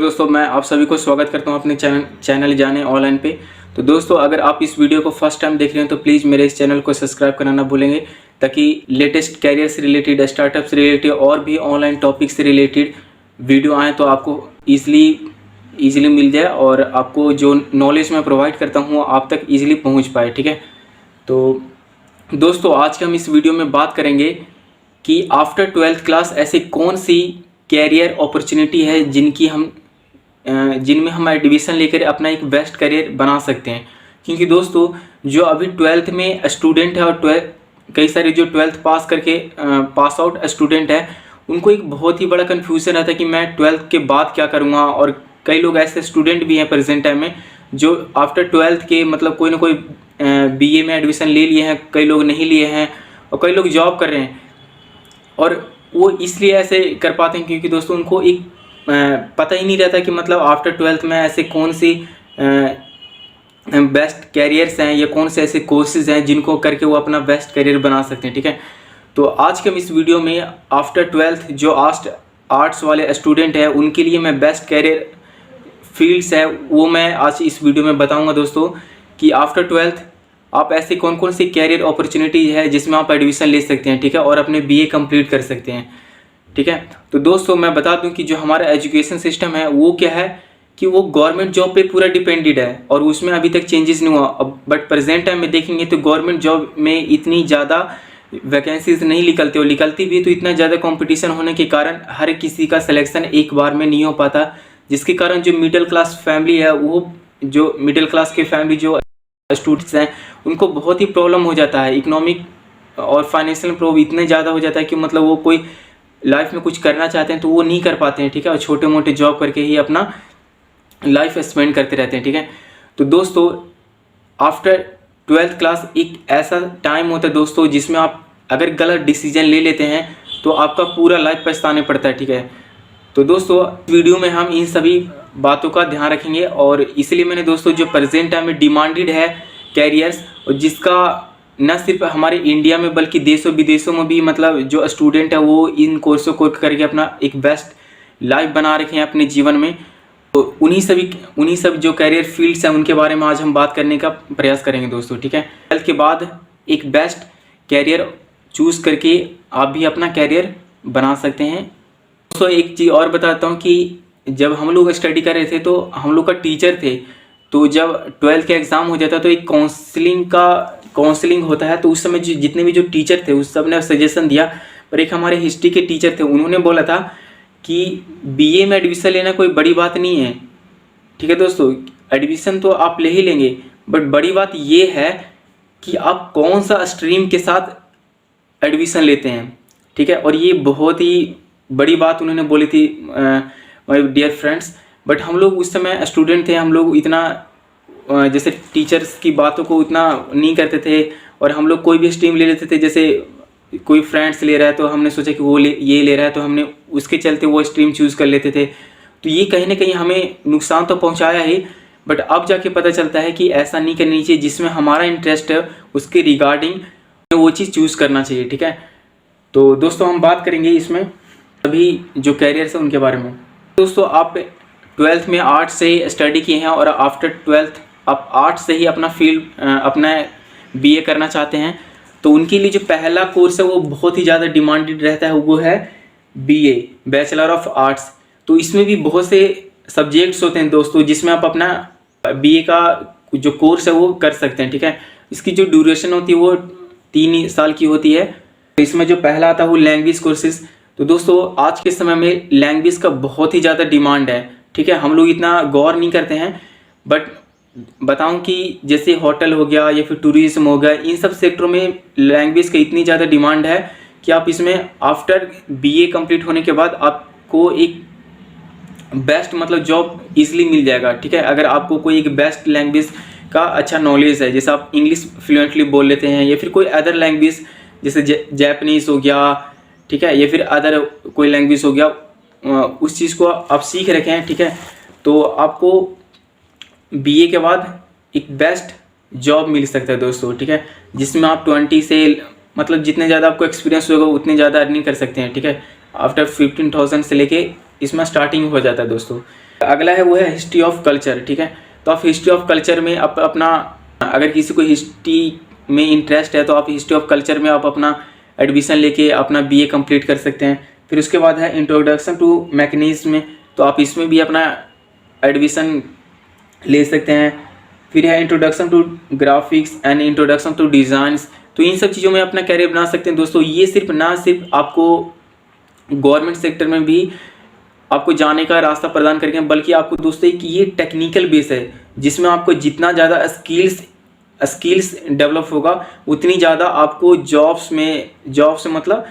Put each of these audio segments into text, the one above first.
Hello दोस्तों, मैं आप सभी को स्वागत करता हूं अपने चैनल जाने ऑनलाइन पे। तो दोस्तों, अगर आप इस वीडियो को फर्स्ट टाइम देख रहे हैं तो प्लीज़ मेरे इस चैनल को सब्सक्राइब करना ना भूलेंगे, ताकि लेटेस्ट कैरियर से रिलेटेड, स्टार्टअप से रिलेटेड और भी ऑनलाइन टॉपिक से रिलेटेड वीडियो आएँ तो आपको ईजिली मिल जाए और आपको जो नॉलेज मैं प्रोवाइड करता हूँ आप तक ईजिली पहुँच पाए। ठीक है, तो दोस्तों आज के हम इस वीडियो में बात करेंगे कि आफ्टर 12th क्लास ऐसी कौन सी कैरियर अपॉर्चुनिटी है जिनमें हम एडमिशन लेकर अपना एक बेस्ट करियर बना सकते हैं। क्योंकि दोस्तों जो अभी 12th में स्टूडेंट है और कई सारे जो 12th पास करके पास आउट स्टूडेंट है, उनको एक बहुत ही बड़ा कन्फ्यूज़न रहता है कि मैं 12th के बाद क्या करूँगा। और कई लोग ऐसे स्टूडेंट भी हैं प्रेजेंट टाइम में जो आफ्टर 12th के मतलब कोई ना कोई BA में एडमिशन ले लिए हैं, कई लोग नहीं लिए हैं और कई लोग जॉब कर रहे हैं। और वो इसलिए ऐसे कर पाते हैं क्योंकि दोस्तों उनको एक पता ही नहीं रहता कि मतलब आफ्टर 12th में ऐसे कौन सी बेस्ट कैरियर्स हैं या कौन से ऐसे कोर्सेज हैं जिनको करके वो अपना बेस्ट करियर बना सकते हैं। ठीक है, तो आज के हम इस वीडियो में आफ्टर 12th जो आर्ट्स वाले स्टूडेंट हैं उनके लिए मैं बेस्ट कैरियर फील्ड्स है वो मैं आज इस वीडियो में बताऊंगा दोस्तों, कि आफ्टर 12th आप ऐसे कौन कौन सी कैरियर अपॉर्चुनिटीज़ है जिसमें आप एडमिशन ले सकते हैं। ठीक है, और अपने BA कंप्लीट कर सकते हैं। ठीक है, तो दोस्तों मैं बता दूं कि जो हमारा एजुकेशन सिस्टम है वो क्या है कि वो गवर्नमेंट जॉब पे पूरा डिपेंडेड है और उसमें अभी तक चेंजेस नहीं हुआ। अब बट प्रेजेंट टाइम में देखेंगे तो गवर्नमेंट जॉब में इतनी ज़्यादा वैकेंसीज नहीं निकलती, और निकलती भी तो इतना ज़्यादा कंपटीशन होने के कारण हर किसी का सिलेक्शन एक बार में नहीं हो पाता, जिसके कारण जो मिडिल क्लास फैमिली है वो जो मिडिल क्लास के फैमिली जो स्टूडेंट्स हैं उनको बहुत ही प्रॉब्लम हो जाता है। इकोनॉमिक और फाइनेंशियल प्रॉब्लम इतने ज़्यादा हो जाता है कि मतलब वो कोई लाइफ में कुछ करना चाहते हैं तो वो नहीं कर पाते हैं। ठीक है, और छोटे मोटे जॉब करके ही अपना लाइफ स्पेंड करते रहते हैं। ठीक है, तो दोस्तों आफ्टर 12th क्लास एक ऐसा टाइम होता है दोस्तों जिसमें आप अगर गलत डिसीजन ले लेते हैं तो आपका पूरा लाइफ पछताने पड़ता है। ठीक है, तो दोस्तों वीडियो में हम इन सभी बातों का ध्यान रखेंगे और इसलिए मैंने दोस्तों जो प्रेजेंट टाइम में डिमांडेड है कैरियर्स, और जिसका न सिर्फ हमारे इंडिया में बल्कि देशों विदेशों में भी मतलब जो स्टूडेंट है वो इन कोर्सों को करके अपना एक बेस्ट लाइफ बना रखे हैं अपने जीवन में, तो उन्हीं सब जो कैरियर फील्ड्स हैं उनके बारे में आज हम बात करने का प्रयास करेंगे दोस्तों। ठीक है, 12th के बाद एक बेस्ट कैरियर चूज़ करके आप भी अपना कैरियर बना सकते हैं। दोस्तों एक चीज़ और बताता हूँ कि जब हम लोग स्टडी कर रहे थे तो हम लोग का टीचर थे, तो जब 12th का एग्ज़ाम हो जाता तो एक काउंसलिंग होता है, तो उस समय जितने भी जो टीचर थे उस सब ने सजेशन दिया। पर एक हमारे हिस्ट्री के टीचर थे, उन्होंने बोला था कि BA में एडमिशन लेना कोई बड़ी बात नहीं है। ठीक है दोस्तों, एडमिशन तो आप ले ही लेंगे, बट बड़ी बात ये है कि आप कौन सा स्ट्रीम के साथ एडमिशन लेते हैं। ठीक है, और ये बहुत ही बड़ी बात उन्होंने बोली थी माय डियर फ्रेंड्स। बट हम लोग उस समय स्टूडेंट थे, हम लोग इतना जैसे टीचर्स की बातों को उतना नहीं करते थे और हम लोग कोई भी स्ट्रीम ले लेते थे। जैसे कोई फ्रेंड्स ले रहा है तो हमने सोचा कि वो ये ले रहा है तो हमने उसके चलते वो स्ट्रीम चूज़ कर लेते थे। तो ये कहीं ना कहीं हमें नुकसान तो पहुंचाया ही, बट अब जाके पता चलता है कि ऐसा नहीं करनी चाहिए। जिसमें हमारा इंटरेस्ट है उसके रिगार्डिंग वो चीज़ चूज़ करना चाहिए। ठीक है, तो दोस्तों हम बात करेंगे इसमें अभी जो कैरियर्स हैं उनके बारे में। दोस्तों आप 12th में आर्ट्स से ही स्टडी किए हैं और आफ्टर 12th आप आर्ट्स से ही अपना BA करना चाहते हैं, तो उनके लिए जो पहला कोर्स है वो बहुत ही ज़्यादा डिमांडेड रहता है, वो है BA बैचलर ऑफ आर्ट्स। तो इसमें भी बहुत से सब्जेक्ट्स होते हैं दोस्तों जिसमें आप अपना BA का जो कोर्स है वो कर सकते हैं। ठीक है, इसकी जो ड्यूरेशन होती है वो 3 साल की होती है। इसमें जो पहला आता है वो लैंग्वेज कोर्सेज। तो दोस्तों आज के समय में लैंग्वेज का बहुत ही ज़्यादा डिमांड है। ठीक है, हम लोग इतना गौर नहीं करते हैं, बट बताऊं कि जैसे होटल हो गया या फिर टूरिज्म हो गया, इन सब सेक्टरों में लैंग्वेज का इतनी ज़्यादा डिमांड है कि आप इसमें आफ्टर BA कंप्लीट होने के बाद आपको एक बेस्ट मतलब जॉब इजीली मिल जाएगा। ठीक है, अगर आपको कोई एक बेस्ट लैंग्वेज का अच्छा नॉलेज है, जैसे आप इंग्लिश फ्लुएंटली बोल लेते हैं या फिर कोई अदर लैंग्वेज जैसे जैपनीज़ हो गया, ठीक है, या फिर अदर कोई लैंग्वेज हो गया, उस चीज़ को आप सीख रखे हैं। ठीक है, तो आपको BA के बाद एक बेस्ट जॉब मिल सकता है दोस्तों। ठीक है, जिसमें आप 20 से मतलब जितने ज़्यादा आपको एक्सपीरियंस होगा उतने ज़्यादा अर्निंग कर सकते हैं। ठीक है, आफ्टर 15,000 से लेके इसमें स्टार्टिंग हो जाता है दोस्तों। अगला है वो है हिस्ट्री ऑफ कल्चर, ठीक है। तो आप हिस्ट्री ऑफ कल्चर में अपना, अगर किसी को हिस्ट्री में इंटरेस्ट है तो आप हिस्ट्री ऑफ कल्चर में आप अपना एडमिशन लेके अपना बीए कंप्लीट कर सकते हैं। फिर उसके बाद है इंट्रोडक्शन टू मैकेनिज्म में, तो आप इसमें भी अपना एडमिशन ले सकते हैं। फिर है introduction to graphics and introduction to designs, तो इन सब चीज़ों में अपना कैरियर बना सकते हैं दोस्तों। ये सिर्फ आपको गवर्नमेंट सेक्टर में भी आपको जाने का रास्ता प्रदान करेंगे, बल्कि आपको दोस्तों एक ये टेक्निकल बेस है जिसमें आपको जितना ज़्यादा स्किल्स डेवलप होगा उतनी ज़्यादा आपको जॉब्स में मतलब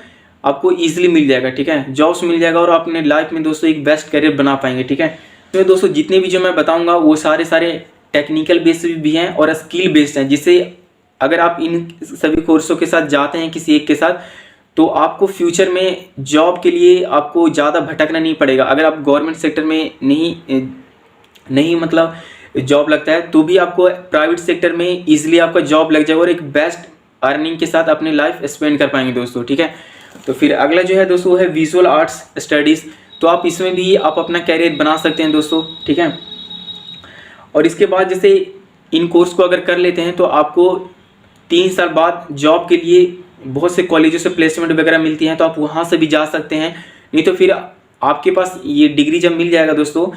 आपको ईजिली मिल जाएगा, ठीक है। जॉब्स मिल जाएगा और आप अपने लाइफ में दोस्तों एक बेस्ट करियर बना पाएंगे, ठीक है। तो दोस्तों जितने भी जो मैं बताऊंगा वो सारे टेक्निकल बेस्ड भी हैं और स्किल बेस्ड हैं, जिससे अगर आप इन सभी कोर्सों के साथ जाते हैं किसी एक के साथ, तो आपको फ्यूचर में जॉब के लिए आपको ज़्यादा भटकना नहीं पड़ेगा। अगर आप गवर्नमेंट सेक्टर में नहीं मतलब जॉब लगता है तो भी आपको प्राइवेट सेक्टर में ईजिली आपका जॉब लग जाएगा और एक बेस्ट अर्निंग के साथ अपनी लाइफ स्पेंड कर पाएंगे दोस्तों, ठीक है। तो फिर अगला जो है दोस्तों वो है विजुअल आर्ट्स स्टडीज़, तो आप इसमें भी आप अपना कैरियर बना सकते हैं दोस्तों, ठीक है। और इसके बाद जैसे इन कोर्स को अगर कर लेते हैं तो आपको 3 साल बाद जॉब के लिए बहुत से कॉलेजों से प्लेसमेंट वगैरह मिलती हैं, तो आप वहाँ से भी जा सकते हैं। नहीं तो फिर आपके पास ये डिग्री जब मिल जाएगा दोस्तों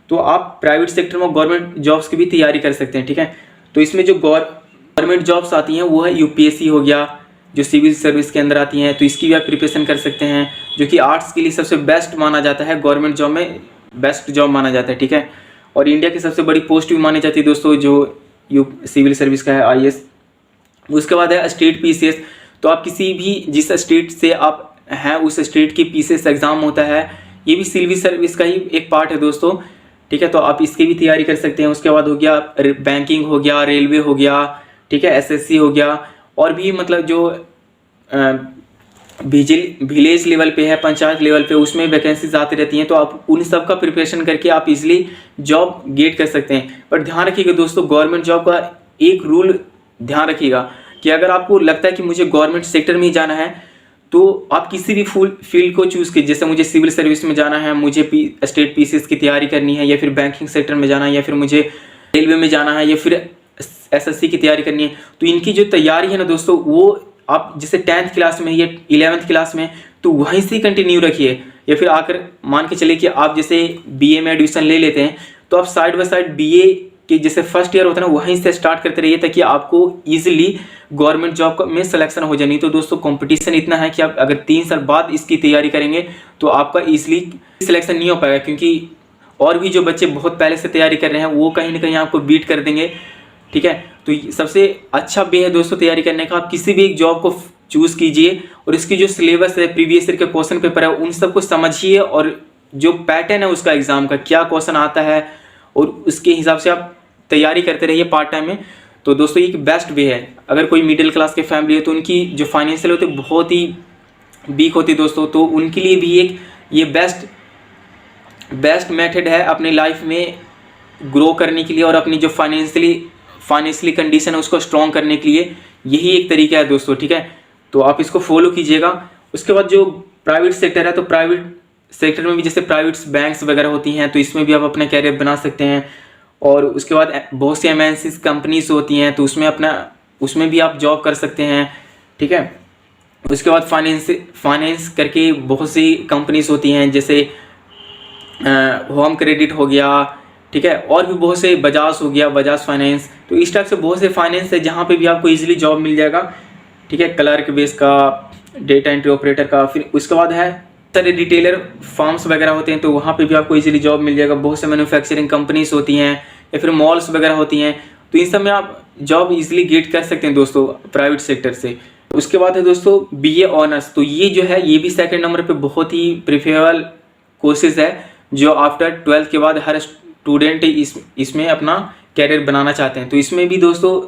तो आप प्राइवेट सेक्टर में गवर्नमेंट जॉब्स की भी तैयारी कर सकते हैं, ठीक है। तो इसमें जो गवर्नमेंट जॉब्स आती हैं वो है यूपीएससी हो गया, जो सिविल सर्विस के अंदर आती हैं, तो इसकी भी आप प्रिपरेशन कर सकते हैं, जो कि आर्ट्स के लिए सबसे बेस्ट माना जाता है, गवर्नमेंट जॉब में बेस्ट जॉब माना जाता है, ठीक है। और इंडिया की सबसे बड़ी पोस्ट भी मानी जाती है दोस्तों जो सिविल सर्विस का है, आईएएस। उसके बाद है स्टेट पीसीएस, तो आप किसी भी जिस स्टेट से आप हैं उस स्टेट की पीसीएस एग्ज़ाम होता है, ये भी सिविल सर्विस का ही एक पार्ट है दोस्तों, ठीक है। तो आप इसकी भी तैयारी कर सकते हैं। उसके बाद हो गया बैंकिंग हो गया, रेलवे हो गया, ठीक है, एसएससी हो गया, और भी मतलब जो विलेज लेवल पे है, पंचायत लेवल पे, उसमें वैकेंसीज आती रहती हैं, तो आप उन सब का प्रिपरेशन करके आप इजीली जॉब गेट कर सकते हैं। पर ध्यान रखिएगा दोस्तों, गवर्नमेंट जॉब का एक रूल ध्यान रखिएगा कि अगर आपको लगता है कि मुझे गवर्नमेंट सेक्टर में ही जाना है तो आप किसी भी फील्ड को चूज़ कीजिए। जैसे मुझे सिविल सर्विस में जाना है, मुझे स्टेट पीसीएस की तैयारी करनी है, या फिर बैंकिंग सेक्टर में जाना है, या फिर मुझे रेलवे में जाना है, या फिर एसएससी की तैयारी करनी है, तो इनकी जो तैयारी है ना दोस्तों वो आप जैसे 10th क्लास में या 11th क्लास में तो वहीं से कंटिन्यू रखिए। या फिर आकर मान के चलिए कि आप जैसे बीए में एडमिशन ले लेते हैं तो आप साइड बाय साइड बीए के जैसे फर्स्ट ईयर होता है ना वहीं से स्टार्ट करते रहिए, ताकि आपको ईजिली गवर्नमेंट जॉब में सिलेक्शन हो जाए। नहीं तो दोस्तों कंपटीशन इतना है कि आप अगर 3 साल बाद इसकी तैयारी करेंगे तो आपका ईजिली सिलेक्शन नहीं हो पाएगा, क्योंकि और भी जो बच्चे बहुत पहले से तैयारी कर रहे हैं वो कहीं ना कहीं आपको बीट कर देंगे, ठीक है। तो सबसे अच्छा वे है दोस्तों तैयारी करने का, आप किसी भी एक जॉब को चूज़ कीजिए और इसकी जो सिलेबस है, प्रीवियस ईयर के क्वेश्चन पेपर है, उन सबको समझिए, और जो पैटर्न है उसका एग्जाम का क्या क्वेश्चन आता है और उसके हिसाब से आप तैयारी करते रहिए पार्ट टाइम में। तो दोस्तों एक बेस्ट वे है। अगर कोई मिडिल क्लास के फैमिली है तो उनकी जो फाइनेंशियल होती है बहुत ही वीक होती है दोस्तों, तो उनके लिए भी एक ये बेस्ट मेथड है अपनी लाइफ में ग्रो करने के लिए, और अपनी जो फाइनेंशियली कंडीशन है उसको स्ट्रॉन्ग करने के लिए यही एक तरीका है दोस्तों, ठीक है। तो आप इसको फॉलो कीजिएगा। उसके बाद जो प्राइवेट सेक्टर है, तो प्राइवेट सेक्टर में भी जैसे प्राइवेट बैंक्स वगैरह होती हैं, तो इसमें भी आप अपना कैरियर बना सकते हैं। और उसके बाद बहुत सी एमएनसीज कंपनीज होती हैं, तो उसमें भी आप जॉब कर सकते हैं, ठीक है। उसके बाद फाइनेंस करके बहुत सी कंपनीज होती हैं, जैसे होम क्रेडिट हो गया, ठीक है, और भी बहुत से बजाज हो गया, बजाज फाइनेंस। तो इस टाइप से बहुत से फाइनेंस है जहाँ पे भी आपको इजीली जॉब मिल जाएगा, ठीक है, क्लर्क बेस का, डेटा एंट्री ऑपरेटर का। फिर उसके बाद है सारे रिटेलर फार्म्स वगैरह होते हैं, तो वहाँ पे भी आपको इजीली जॉब मिल जाएगा। बहुत से मैन्युफैक्चरिंग कंपनीज होती हैं या फिर मॉल्स वगैरह होती हैं, तो इन सब में आप जॉब इजीली गेट कर सकते हैं दोस्तों प्राइवेट सेक्टर से। उसके बाद है दोस्तों बीए ऑनर्स, तो ये जो है ये भी 2nd नंबर पे बहुत ही प्रेफरेबल कोर्सेज है, जो आफ्टर 12th के बाद हर स्टूडेंट इसमें अपना कैरियर बनाना चाहते हैं। तो इसमें भी दोस्तों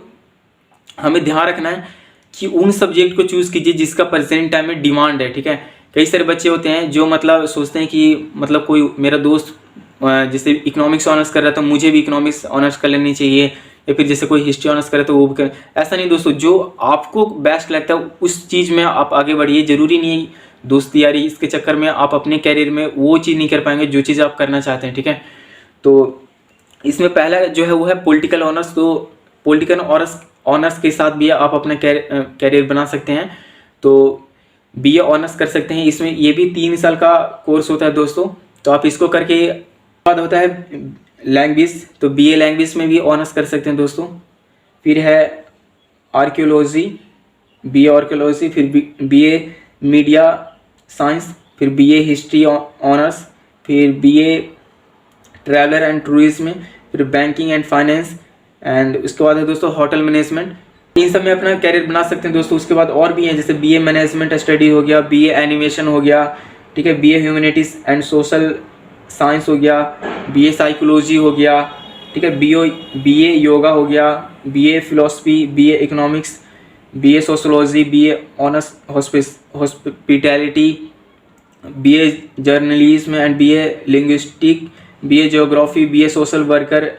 हमें ध्यान रखना है कि उन सब्जेक्ट को चूज़ कीजिए जिसका प्रेजेंट टाइम में डिमांड है, ठीक है। कई सारे बच्चे होते हैं जो मतलब सोचते हैं कि मतलब कोई मेरा दोस्त जैसे इकोनॉमिक्स ऑनर्स कर रहा है तो मुझे भी इकोनॉमिक्स ऑनर्स कर लेनी चाहिए, या फिर जैसे कोई हिस्ट्री ऑनर्स करे तो वो भी कर। ऐसा नहीं दोस्तों, जो आपको बेस्ट लगता है उस चीज़ में आप आगे बढ़िए। ज़रूरी नहीं है दोस्त यारी इसके चक्कर में आप अपने कैरियर में वो चीज़ नहीं कर पाएंगे जो चीज़ आप करना चाहते हैं, ठीक है। तो इसमें पहला जो है वो है पॉलिटिकल ऑनर्स। तो पॉलिटिकल ऑनर्स के साथ भी आप अपना कैरियर बना सकते हैं। तो बीए ऑनर्स कर सकते हैं। इसमें ये भी 3 साल का कोर्स होता है दोस्तों। तो आप इसको करके बाद होता है लैंग्वेज। तो बीए लैंग्वेज में भी ऑनर्स कर सकते हैं दोस्तों। फिर है आर्कियोलॉजी, बीए आर्कियोलॉजी, फिर बीए मीडिया साइंस, फिर बीए हिस्ट्री ऑनर्स, फिर बीए ट्रैवलर एंड टूरिज्म, फिर बैंकिंग एंड फाइनेंस, एंड उसके बाद है दोस्तों होटल मैनेजमेंट। इन सब में अपना कैरियर बना सकते हैं दोस्तों। उसके बाद और भी हैं, जैसे बीए मैनेजमेंट स्टडी हो गया, बीए एनिमेशन हो गया, ठीक है, BA humanities and social science हो गया, बीए साइकोलॉजी हो गया, ठीक है, बीए योगा हो गया, BA philosophy, BA economics, BA sociology, BA honours hospitality, BA journalism and BA linguistic, BA geography, BA social worker,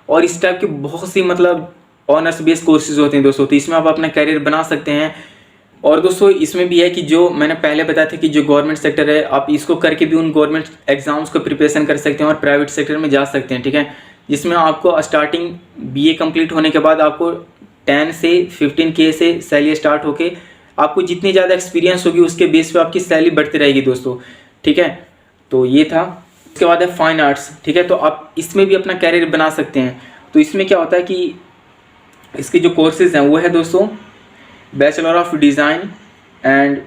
और इस टाइप के बहुत सी मतलब ऑनर्स बेस्ड कोर्सेज होते हैं दोस्तों। तो इसमें आप अपना कैरियर बना सकते हैं। और दोस्तों इसमें भी है कि जो मैंने पहले बताया था कि जो गवर्नमेंट सेक्टर है, आप इसको करके भी उन गवर्नमेंट एग्जाम्स को प्रिपरेशन कर सकते हैं और प्राइवेट सेक्टर में जा सकते हैं, ठीक है, जिसमें आपको स्टार्टिंग बीए कंप्लीट होने के बाद आपको 10 से 15K से सैलरी स्टार्ट होके आपको जितनी ज़्यादा एक्सपीरियंस होगी उसके बेस पे आपकी सैलरी बढ़ती रहेगी दोस्तों, ठीक है। तो ये था। उसके बाद है फाइन आर्ट्स, ठीक है। तो आप इसमें भी अपना कैरियर बना सकते हैं। तो इसमें क्या होता है कि इसके जो कोर्सेज हैं वो है दोस्तों bachelor of design and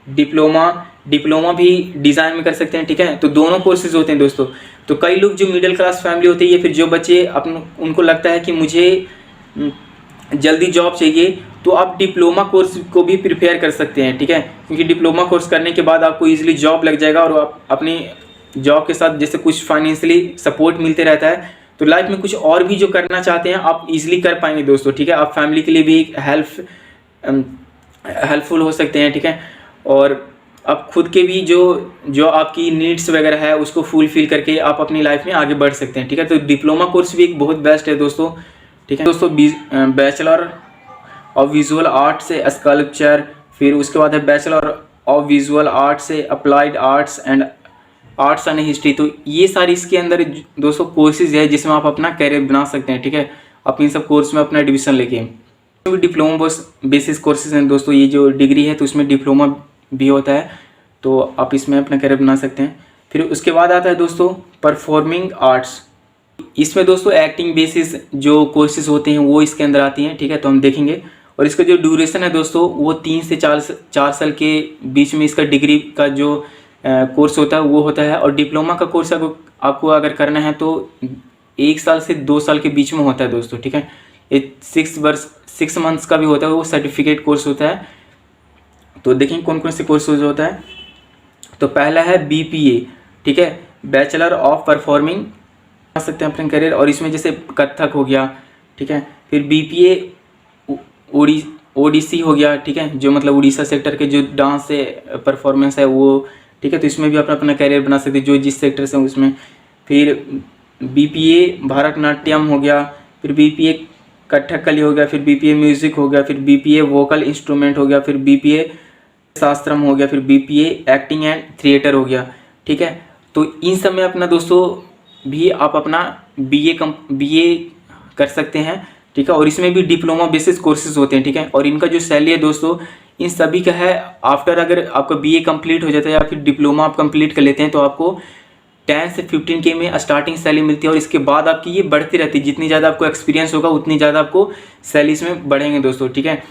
diploma भी डिज़ाइन में कर सकते हैं, ठीक है। तो दोनों कोर्सेज होते हैं दोस्तों। तो कई लोग जो मिडिल क्लास फैमिली होती है या फिर जो बच्चे उनको लगता है कि मुझे जल्दी जॉब चाहिए, तो आप डिप्लोमा कोर्स को भी प्रिपेयर कर सकते हैं, ठीक है, क्योंकि डिप्लोमा कोर्स करने के बाद आपको ईजिली जॉब लग जाएगा और आप अपनी जॉब के साथ जैसे कुछ फाइनेंशियली सपोर्ट मिलते रहता है, तो लाइफ में कुछ और भी जो करना चाहते हैं आप इजीली कर पाएंगे दोस्तों, ठीक है। आप फैमिली के लिए भी हेल्पफुल हो सकते हैं, ठीक है, और आप खुद के भी जो आपकी नीड्स वगैरह है उसको फुलफिल करके आप अपनी लाइफ में आगे बढ़ सकते हैं, ठीक है। तो डिप्लोमा कोर्स भी एक बहुत बेस्ट है दोस्तों, ठीक है दोस्तों। बैचलर ऑफ विजुअल आर्ट से स्कल्पचर, फिर उसके बाद है बैचलर ऑफ विजुअल आर्ट से अप्लाइड आर्ट्स एंड हिस्ट्री। तो ये सारी इसके अंदर दोस्तों कोर्सेज है जिसमें आप अपना कैरियर बना सकते हैं, ठीक है। आप इन सब कोर्स में अपना एडमिशन लेके डिप्लोमा बेसिस कोर्सेज हैं दोस्तों। ये जो डिग्री है तो उसमें डिप्लोमा भी होता है, तो आप इसमें अपना कैरियर बना सकते हैं। फिर उसके बाद आता है दोस्तों परफॉर्मिंग आर्ट्स। इसमें दोस्तों एक्टिंग बेसिस जो कोर्सेज होते हैं वो इसके अंदर आती हैं, ठीक है। तो हम देखेंगे। और इसका जो ड्यूरेशन है दोस्तों वो 3 से 4 साल के बीच में इसका डिग्री का जो कोर्स होता है वो होता है। और डिप्लोमा का कोर्स आपको अगर करना है तो 1 साल से 2 साल के बीच में होता है दोस्तों, ठीक है। ये 6 मंथ्स का भी होता है, वो सर्टिफिकेट कोर्स होता है। तो देखें कौन कौन से कोर्सेज होता है। तो पहला है BPA, ठीक है, बैचलर ऑफ परफॉर्मिंग कर सकते हैं अपने करियर। और इसमें जैसे कथक हो गया, ठीक है, फिर BPA ODC हो गया, ठीक है, जो मतलब उड़ीसा सेक्टर के जो डांस से परफॉर्मेंस है वो, ठीक है। तो इसमें भी अपना कैरियर बना सकते हैं जो जिस सेक्टर से उसमें। फिर BPA भारतनाट्यम हो गया, फिर BPA कथकली हो गया, फिर BPA म्यूज़िक हो गया, फिर BPA वोकल इंस्ट्रूमेंट हो गया, फिर BPA शास्त्रम हो गया, फिर BPA एक्टिंग एंड थिएटर हो गया, ठीक है। तो इन सब में अपना दोस्तों भी आप अपना BA कर सकते हैं, ठीक है। और इसमें भी डिप्लोमा बेसिस कोर्सेज होते हैं, ठीक है। और इनका जो सैलरी है दोस्तों इन सभी का है आफ्टर अगर आपका BA कंप्लीट हो जाता है या फिर डिप्लोमा आप कंप्लीट कर लेते हैं तो आपको 10 से 15K में स्टार्टिंग सैलरी मिलती है। और इसके बाद आपकी ये बढ़ती रहती है, जितनी ज़्यादा आपको एक्सपीरियंस होगा उतनी ज़्यादा आपको सैलरीज में बढ़ेंगे दोस्तों, ठीक है।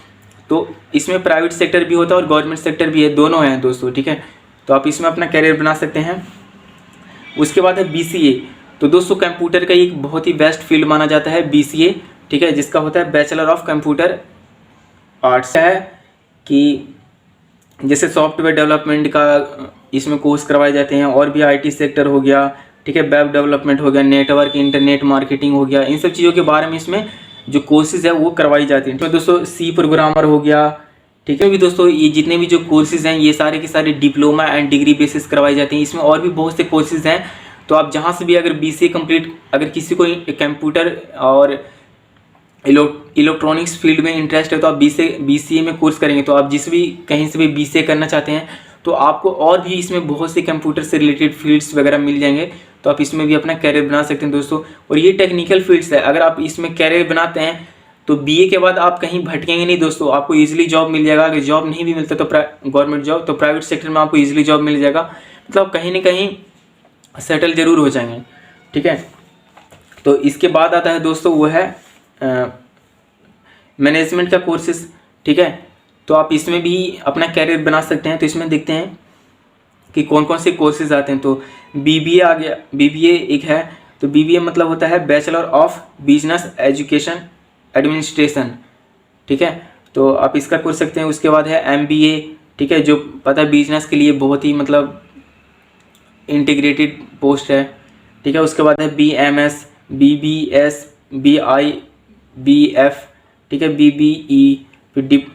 तो इसमें प्राइवेट सेक्टर भी होता है और गवर्नमेंट सेक्टर भी है, दोनों हैं दोस्तों, ठीक है। तो आप इसमें अपना कैरियर बना सकते हैं। उसके बाद है BCA। तो दोस्तों कंप्यूटर का एक बहुत ही बेस्ट फील्ड माना जाता है BCA, ठीक है, जिसका होता है बैचलर ऑफ कंप्यूटर आर्ट्स। है कि जैसे सॉफ्टवेयर डेवलपमेंट का इसमें कोर्स करवाए जाते हैं, और भी IT सेक्टर हो गया, ठीक है, वेब डेवलपमेंट हो गया, नेटवर्क इंटरनेट मार्केटिंग हो गया, इन सब चीज़ों के बारे में इसमें जो कोर्सेज है वो करवाई जाती हैं। तो दोस्तों C प्रोग्रामर हो गया, ठीक है। भी दोस्तों ये जितने भी जो कोर्सेज हैं ये सारे के सारे डिप्लोमा एंड डिग्री बेसिस करवाई जाती हैं। इसमें और भी बहुत से कोर्सेज हैं। तो आप जहाँ से भी अगर BCA कंप्लीट, अगर किसी को कंप्यूटर और इलेक्ट्रॉनिक्स फील्ड में इंटरेस्ट है तो आप BCA में कोर्स करेंगे तो आप जिस भी कहीं से भी BCA करना चाहते हैं तो आपको और भी इसमें बहुत से कंप्यूटर से रिलेटेड फील्ड्स वगैरह मिल जाएंगे। तो तो आप इसमें भी अपना कैरियर बना सकते हैं दोस्तों। और ये टेक्निकल फील्ड्स है, अगर आप इसमें कैरियर बनाते हैं तो बीए के बाद आप कहीं भटकेंगे नहीं दोस्तों, आपको ईजिली जॉब मिल जाएगा। अगर जॉब नहीं भी मिलता तो गवर्नमेंट जॉब, तो प्राइवेट सेक्टर में आपको ईजिली जॉब मिल जाएगा, मतलब कहीं ना कहीं सेटल जरूर हो जाएंगे, ठीक है। तो इसके बाद आता है दोस्तों वो है मैनेजमेंट का कोर्सेज, ठीक है। तो आप इसमें भी अपना कैरियर बना सकते हैं। तो इसमें देखते हैं कि कौन कौन से कोर्सेज आते हैं। तो बीबीए आ गया, बीबीए एक है। तो बीबीए मतलब होता है bachelor of business education administration, ठीक है। तो आप इसका कर सकते हैं। उसके बाद है एमबीए, ठीक है, जो पता है बिजनेस के लिए बहुत ही मतलब इंटीग्रेटेड पोस्ट है, ठीक है। उसके बाद है बीएमएस, बीबीएस, बीआईबीएफ, ठीक है, बीबीई, फिर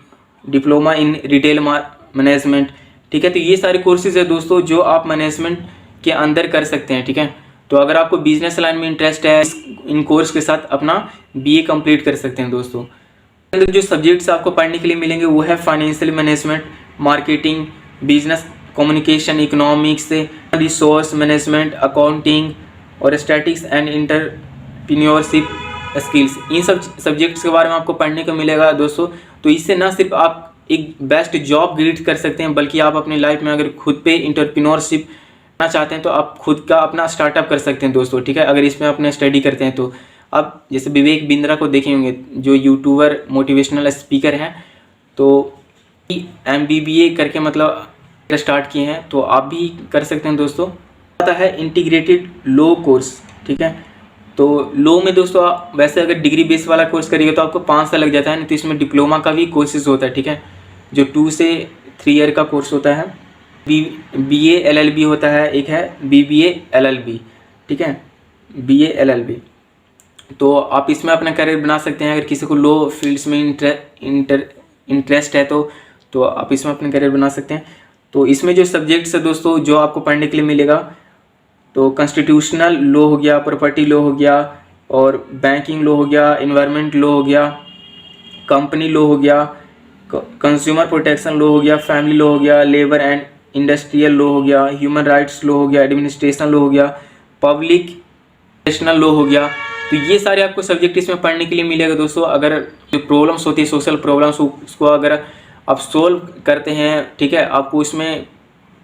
डिप्लोमा इन रिटेल मैनेजमेंट, ठीक है। तो ये सारे कोर्सेज है दोस्तों जो आप मैनेजमेंट के अंदर कर सकते हैं, ठीक है। तो अगर आपको बिजनेस लाइन में इंटरेस्ट है, इन कोर्स के साथ अपना बीए कंप्लीट कर सकते हैं दोस्तों। जो सब्जेक्ट्स आपको पढ़ने के लिए मिलेंगे वो है financial management, marketing, business communication, economics, resource management, accounting और स्टैटिक्स एंड एंटरप्रेन्योरशिप स्किल्स। इन सब सब्जेक्ट्स के बारे में आपको पढ़ने को मिलेगा दोस्तों। तो इससे ना सिर्फ आप एक बेस्ट जॉब ग्रेड कर सकते हैं, बल्कि आप अपनी लाइफ में अगर खुद पे एंटरप्रेन्योरशिप करना चाहते हैं तो आप खुद का अपना स्टार्टअप कर सकते हैं दोस्तों, ठीक है। अगर इसमें अपने स्टडी करते हैं तो आप जैसे विवेक बिंद्रा को देखे होंगे जो यूट्यूबर मोटिवेशनल स्पीकर हैं, तो एमबीबीए करके मतलब स्टार्ट किए हैं, तो आप भी कर सकते हैं दोस्तों। आता है इंटीग्रेटेड लॉ कोर्स, ठीक है। तो लॉ में दोस्तों आप वैसे अगर डिग्री बेस वाला कोर्स करिएगा तो आपको 5 साल लग जाता है, नहीं तो इसमें डिप्लोमा का भी कोर्सेज होता है, ठीक है, जो 2 से 3 ईयर का कोर्स होता है। बीए एलएलबी होता है, एक है बीबीए एलएलबी, ठीक है, बीए एलएलबी। तो आप इसमें अपना करियर बना सकते हैं। अगर किसी को लॉ फील्ड्स में इंटरेस्ट है तो आप इसमें अपना करियर बना सकते हैं। तो इसमें जो सब्जेक्ट्स है दोस्तों जो आपको पढ़ने के लिए मिलेगा, तो कॉन्स्टिट्यूशनल लॉ हो गया, प्रॉपर्टी लॉ हो गया, और बैंकिंग लॉ हो गया, इन्वायरमेंट लॉ हो गया, कंपनी लॉ हो गया, कंज्यूमर प्रोटेक्शन लॉ हो गया, फैमिली लॉ हो गया, लेबर एंड इंडस्ट्रियल लॉ हो गया, ह्यूमन राइट्स लॉ हो गया, एडमिनिस्ट्रेशन लॉ हो गया, पब्लिक नेशनल लॉ हो गया। तो ये सारे आपको सब्जेक्ट इसमें पढ़ने के लिए मिलेगा दोस्तों। अगर जो प्रॉब्लम्स होती है सोशल प्रॉब्लम्स, उसको अगर आप सोल्व करते हैं, ठीक है, आपको इसमें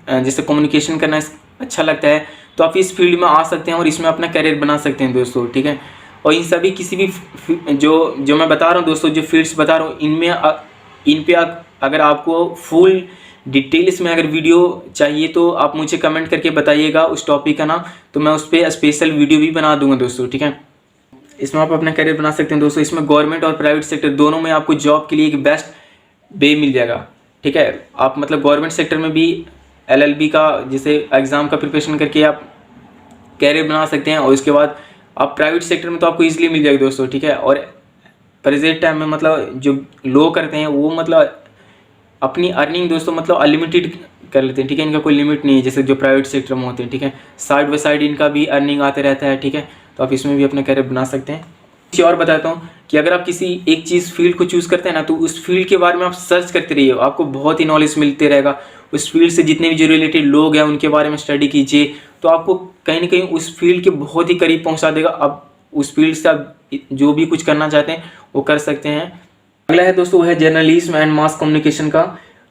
जैसे कम्युनिकेशन करना अच्छा लगता है तो आप इस फील्ड में आ सकते हैं और इसमें अपना करियर बना सकते हैं दोस्तों, ठीक है। और इन सभी किसी भी जो मैं बता रहा हूँ दोस्तों, जो फील्ड्स बता रहा हूँ, इन पे अगर आपको फुल डिटेल्स में अगर वीडियो चाहिए तो आप मुझे कमेंट करके बताइएगा उस टॉपिक का नाम, तो मैं उस पर स्पेशल वीडियो भी बना दूंगा दोस्तों, ठीक है। इसमें आप अपना करियर बना सकते हैं दोस्तों। इसमें गवर्नमेंट और प्राइवेट सेक्टर दोनों में आपको जॉब के लिए एक बेस्ट वे मिल जाएगा, ठीक है। आप मतलब गवर्नमेंट सेक्टर में भी एलएलबी का जैसे एग्ज़ाम का प्रिपरेशन करके आप कैरियर बना सकते हैं, और उसके बाद आप प्राइवेट सेक्टर में तो आपको ईजिली मिल जाएगा दोस्तों, ठीक है। और प्रेजेंट टाइम में मतलब जो लॉ करते हैं वो मतलब अपनी अर्निंग दोस्तों मतलब अनलिमिटेड कर लेते हैं, ठीक है। इनका कोई लिमिट नहीं है जैसे जो प्राइवेट सेक्टर में होते हैं, ठीक है। साइड बाय साइड इनका भी अर्निंग आते रहता है, ठीक है। तो आप इसमें भी अपना कैरियर बना सकते हैं। कुछ और बताता हूँ कि अगर आप किसी एक चीज़ फील्ड को चूज़ करते हैं ना, तो उस फील्ड के बारे में आप सर्च करते रहिए, आपको बहुत ही नॉलेज मिलते रहेगा। उस फील्ड से जितने भी जो रिलेटेड लोग हैं उनके बारे में स्टडी कीजिए, तो आपको कहीं ना कहीं उस फील्ड के बहुत ही करीब पहुँचा देगा। आप उस फील्ड से आप जो भी कुछ करना चाहते हैं वो कर सकते हैं। अगला है दोस्तों वो है जर्नलिज्म एंड मास कम्युनिकेशन का।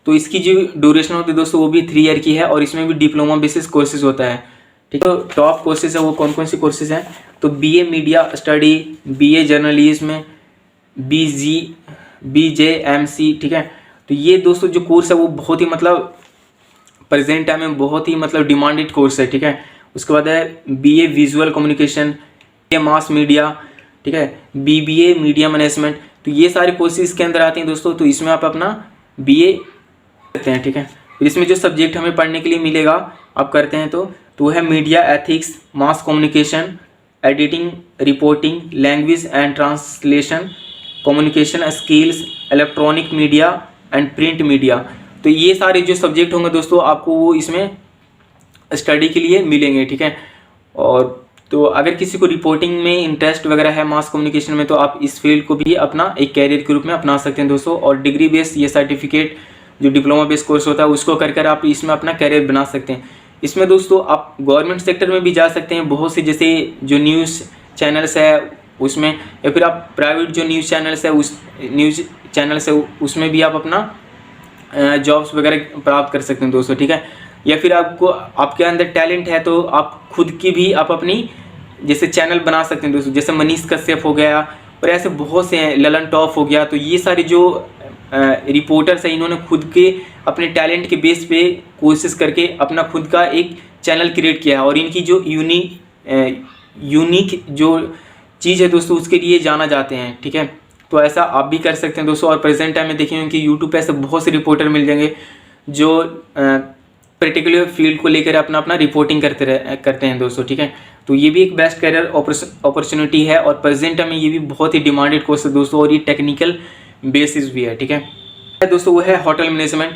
तो इसकी जो ड्यूरेशन होती है दोस्तों वो भी 3 ईयर की है, और इसमें भी डिप्लोमा बेसिस कोर्सेज होता है, ठीक है। तो टॉप कोर्सेज है वो कौन कौन से कोर्सेज हैं, तो BA media study, BA journalism, BJMC, ठीक है। तो ये दोस्तों जो कोर्स है वो बहुत ही मतलब प्रेजेंट टाइम में बहुत ही मतलब डिमांडेड कोर्स है, ठीक है। उसके बाद है BA visual communication, BA mass media, ठीक है, बीबीए मीडिया मैनेजमेंट। तो ये सारे कोर्सेज के अंदर आते हैं दोस्तों। तो इसमें आप अपना बीए करते हैं, ठीक है। फिर इसमें जो सब्जेक्ट हमें पढ़ने के लिए मिलेगा आप करते हैं तो वो है media ethics, mass communication, editing, reporting, language and translation, communication skills, electronic media and print media. तो ये सारे जो सब्जेक्ट होंगे दोस्तों आपको वो इसमें स्टडी के लिए मिलेंगे, ठीक है। और तो अगर किसी को रिपोर्टिंग में इंटरेस्ट वगैरह है, मास कम्युनिकेशन में, तो आप इस फील्ड को भी अपना एक कैरियर के रूप में अपना सकते हैं दोस्तों। और डिग्री बेस ये सर्टिफिकेट जो डिप्लोमा बेस कोर्स होता है उसको कर आप इसमें अपना कैरियर बना सकते हैं। इसमें दोस्तों आप गवर्नमेंट सेक्टर में भी जा सकते हैं, बहुत से जैसे जो न्यूज़ चैनल्स है उसमें, या फिर आप प्राइवेट जो न्यूज़ चैनल्स है उस न्यूज़ चैनल्स है उसमें भी आप अपना जॉब्स वगैरह प्राप्त कर सकते हैं दोस्तों, ठीक है। या फिर आपको आपके अंदर टैलेंट है तो आप खुद की भी आप अपनी जैसे चैनल बना सकते हैं दोस्तों, जैसे मनीष कश्यप हो गया और ऐसे बहुत से हैं, ललन टॉप हो गया। तो ये सारे जो रिपोर्टर्स हैं इन्होंने खुद के अपने टैलेंट के बेस पे कोशिश करके अपना खुद का एक चैनल क्रिएट किया है, और इनकी जो यूनिक जो चीज़ है दोस्तों उसके लिए जाना जाते हैं, ठीक है। तो ऐसा आप भी कर सकते हैं दोस्तों। और प्रेजेंट टाइम में देखेंगे कि यूट्यूब पे ऐसे बहुत से रिपोर्टर मिल जाएंगे जो पर्टिकुलर फील्ड को लेकर अपना अपना रिपोर्टिंग करते हैं दोस्तों, ठीक है। तो ये भी एक बेस्ट करियर अपॉर्चुनिटी है, और प्रेजेंट टाइम में ये भी बहुत ही डिमांडेड कोर्स है दोस्तों, और ये टेक्निकल बेसिस भी है, ठीक है दोस्तों। वो है होटल मैनेजमेंट।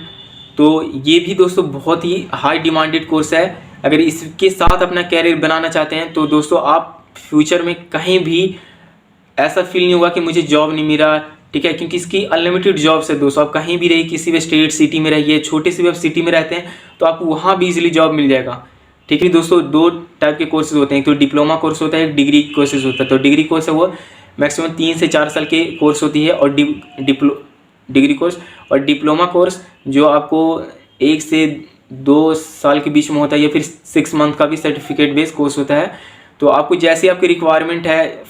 तो ये भी दोस्तों बहुत ही हाई डिमांडेड कोर्स है। अगर इसके साथ अपना कैरियर बनाना चाहते हैं तो दोस्तों आप फ्यूचर में कहीं भी ऐसा फील नहीं होगा कि मुझे जॉब नहीं मिल रहा, ठीक है, क्योंकि इसकी अनलिमिटेड जॉब्स है दोस्तों। आप कहीं भी रहिए, किसी भी स्टेट सिटी में रहिए, छोटे से भी आप सिटी में रहते हैं तो आपको वहाँ भी इजीली जॉब मिल जाएगा, ठीक है दोस्तों। दो टाइप के कोर्सेज होते हैं, एक तो डिप्लोमा कोर्स होता है, एक डिग्री कोर्सेज होता है। तो डिग्री कोर्स है वो मैक्सिमम 3 से 4 साल के कोर्स होती है, और डिग्री कोर्स, और डिप्लोमा कोर्स जो आपको 1 से 2 साल के बीच में होता है, या फिर 6 मंथ का भी सर्टिफिकेट बेस्ड कोर्स होता है। तो आपको जैसी आपकी रिक्वायरमेंट है